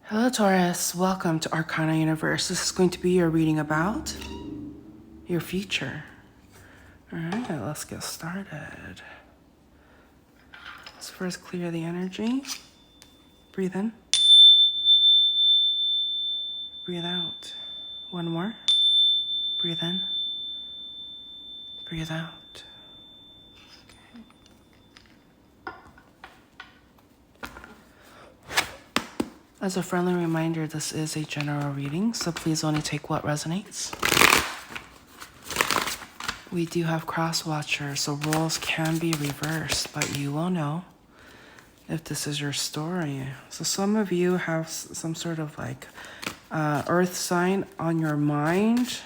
Hello Taurus, welcome to ArcanaUniverse. This is going to be your reading about your future. Alright, let's get started. Let's first clear the energy. Breathe in. Breathe out. One more. Breathe in. Breathe out. As a friendly reminder, this is a general reading, so please only take what resonates. We do have cross watchers, so roles can be reversed, but you will know if this is your story. So some of you have some sort of like earth sign on your mind.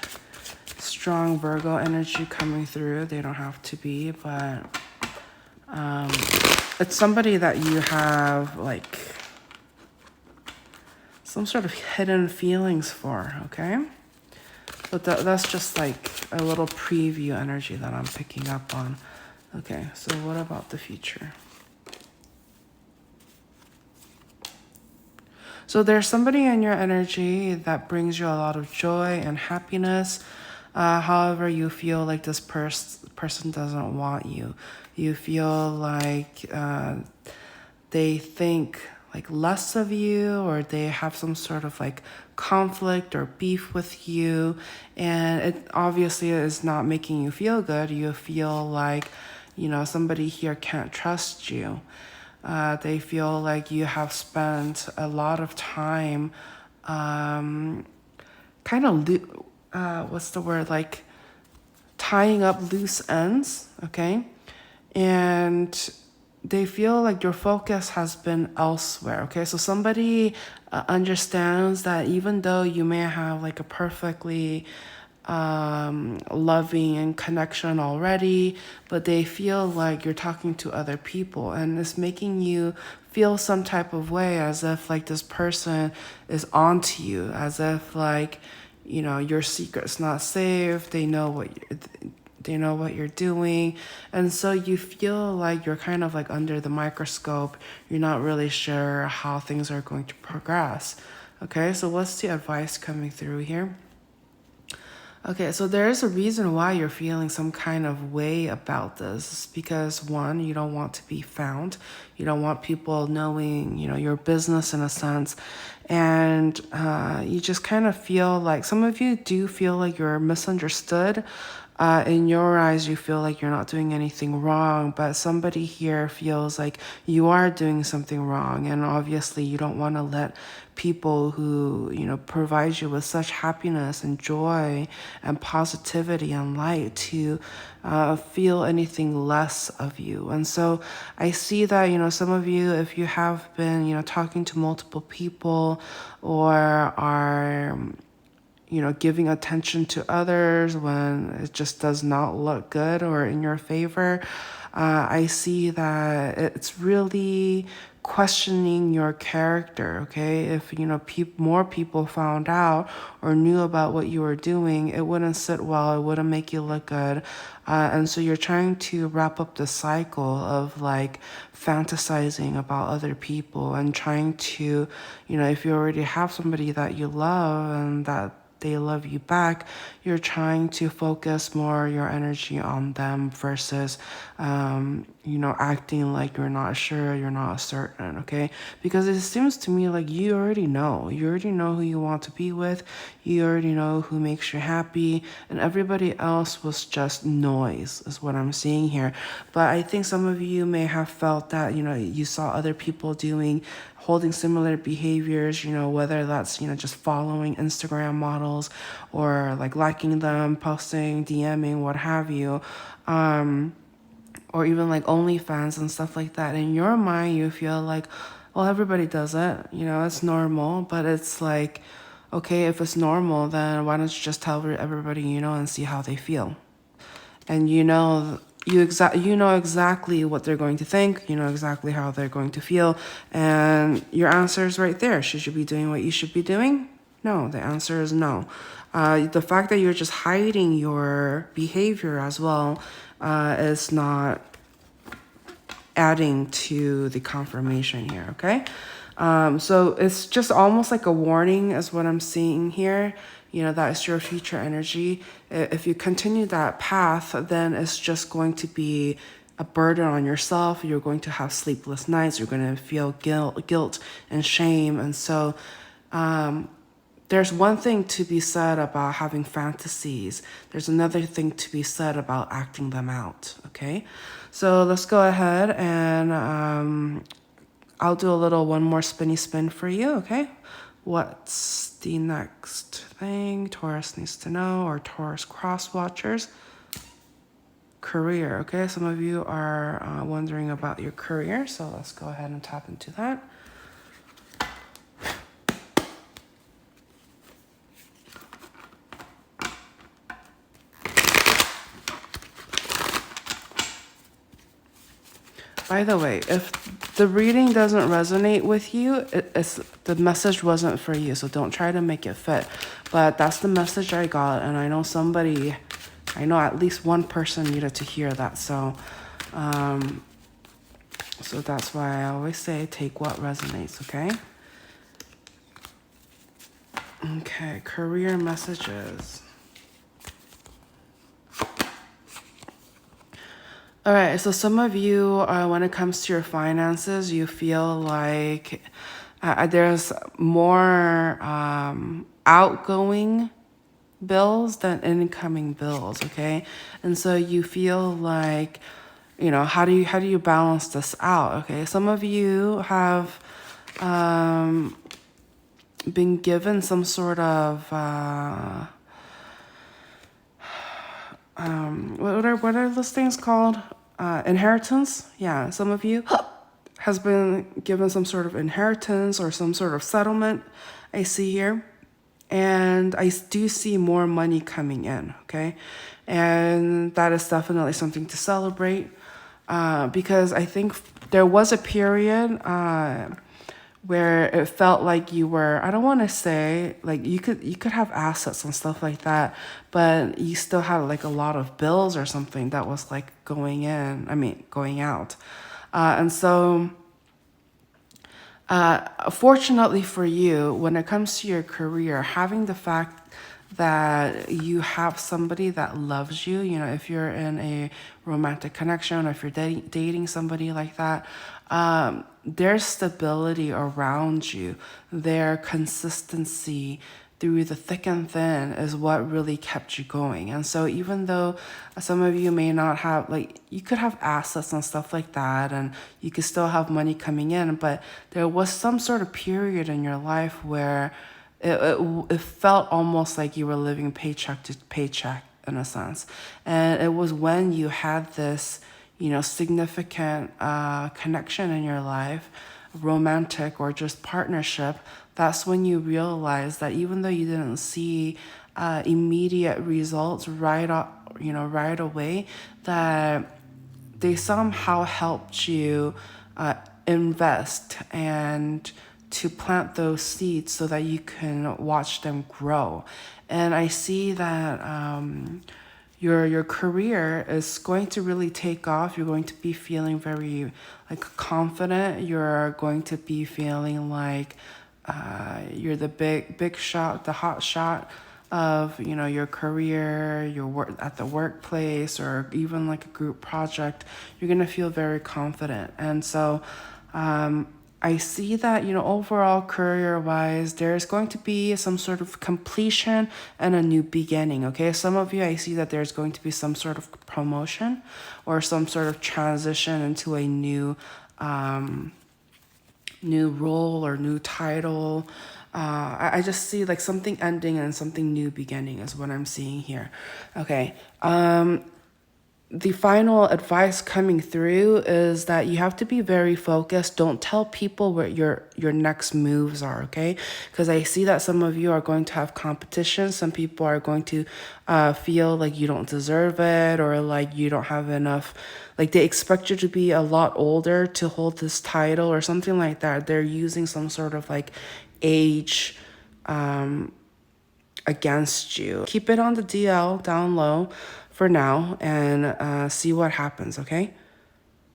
Strong Virgo energy coming through. They don't have to be, but it's somebody that you have like some sort of hidden feelings for, okay? But that's just like a little preview energy that I'm picking up on. Okay, so what about the future? So there's somebody in your energy that brings you a lot of joy and happiness. However, you feel like this person doesn't want you. You feel like they think like less of you, or they have some sort of like conflict or beef with you, and it obviously is not making you feel good. You feel like, you know, somebody here can't trust you. They feel like you have spent a lot of time kind of what's the word, like tying up loose ends, okay? And they feel like your focus has been elsewhere, okay? So somebody understands that even though you may have like a perfectly loving and connection already, but they feel like you're talking to other people, and it's making you feel some type of way, as if like this person is onto you, as if like, you know, your secret's not safe. They know what you're doing, and so you feel like you're kind of like under the microscope. You're not really sure how things are going to progress. Okay, so what's the advice coming through here? Okay, so there is a reason why you're feeling some kind of way about this. It's because, one, you don't want to be found. You don't want people knowing, you know, your business in a sense. And you just kind of feel like, some of you do feel like you're misunderstood. In your eyes, you feel like you're not doing anything wrong, but somebody here feels like you are doing something wrong. And obviously you don't want to let people who, you know, provide you with such happiness and joy and positivity and light to feel anything less of you. And so I see that, you know, some of you, if you have been, you know, talking to multiple people, or are, you know, giving attention to others when it just does not look good or in your favor, I see that it's really questioning your character, okay? If, you know, more people found out or knew about what you were doing, it wouldn't sit well, it wouldn't make you look good. And so you're trying to wrap up the cycle of like fantasizing about other people and trying to, you know, if you already have somebody that you love and that they love you back, you're trying to focus more your energy on them versus, you know, acting like you're not sure, you're not certain, okay? Because it seems to me like you already know who you want to be with, you already know who makes you happy, and everybody else was just noise, is what I'm seeing here. But I think some of you may have felt that, you know, you saw other people holding similar behaviors, you know, whether that's, you know, just following Instagram models or like liking them, posting, DMing, what have you, or even like OnlyFans and stuff like that. In your mind, you feel like, well, everybody does it, you know, it's normal. But it's like, okay, if it's normal, then why don't you just tell everybody you know and see how they feel? And you know exactly what they're going to think, you know exactly how they're going to feel, and your answer is right there. Should you be doing what you should be doing? No, the answer is no. The fact that you're just hiding your behavior as well is not adding to the confirmation here, okay? So it's just almost like a warning is what I'm seeing here. That is your future energy. If you continue that path, then it's just going to be a burden on yourself. You're going to have sleepless nights. You're going to feel guilt and shame. And so there's one thing to be said about having fantasies. There's another thing to be said about acting them out, okay? So let's go ahead and I'll do a little one more spinny spin for you, okay? What's the next thing Taurus needs to know, or Taurus cross watchers? Career, okay? Some of you are wondering about your career, so let's go ahead and tap into that. By the way, if the reading doesn't resonate with you, the message wasn't for you, so don't try to make it fit. But that's the message I got, and I know at least one person needed to hear that. So that's why I always say take what resonates, okay? Okay, career messages. All right, so some of you, when it comes to your finances, you feel like there's more outgoing bills than incoming bills, okay? And so you feel like, how do you balance this out, okay? Some of you have been given some sort of what are those things called? Inheritance. Yeah, some of you has been given some sort of inheritance or some sort of settlement, I see here. And I do see more money coming in, okay? And that is definitely something to celebrate, because I think there was a period where it felt like you were, I don't want to say, like you could have assets and stuff like that, but you still had like a lot of bills or something that was like going out. And so fortunately for you, when it comes to your career, having the fact that you have somebody that loves you, if you're in a romantic connection or if you're dating somebody like that, their stability around you, their consistency through the thick and thin is what really kept you going. And so even though some of you may not have, like, you could have assets and stuff like that, and you could still have money coming in, but there was some sort of period in your life where it felt almost like you were living paycheck to paycheck in a sense. And it was when you had this, significant connection in your life, romantic or just partnership, that's when you realize that even though you didn't see immediate results right away, that they somehow helped you invest and to plant those seeds so that you can watch them grow. And I see that your career is going to really take off. You're going to be feeling very confident. You're going to be feeling like you're the big shot, the hot shot of your career, your work at the workplace, or even like a group project. You're gonna feel very confident. And so I see that, overall career-wise, there's going to be some sort of completion and a new beginning, okay? Some of you, I see that there's going to be some sort of promotion or some sort of transition into a new role or new title. I just see like something ending and something new beginning is what I'm seeing here, okay? The final advice coming through is that you have to be very focused. Don't tell people what your next moves are, okay? Because I see that some of you are going to have competition. Some people are going to feel like you don't deserve it, or like you don't have enough, like they expect you to be a lot older to hold this title or something like that. They're using some sort of like age against you. Keep it on the DL down low for now and see what happens, okay?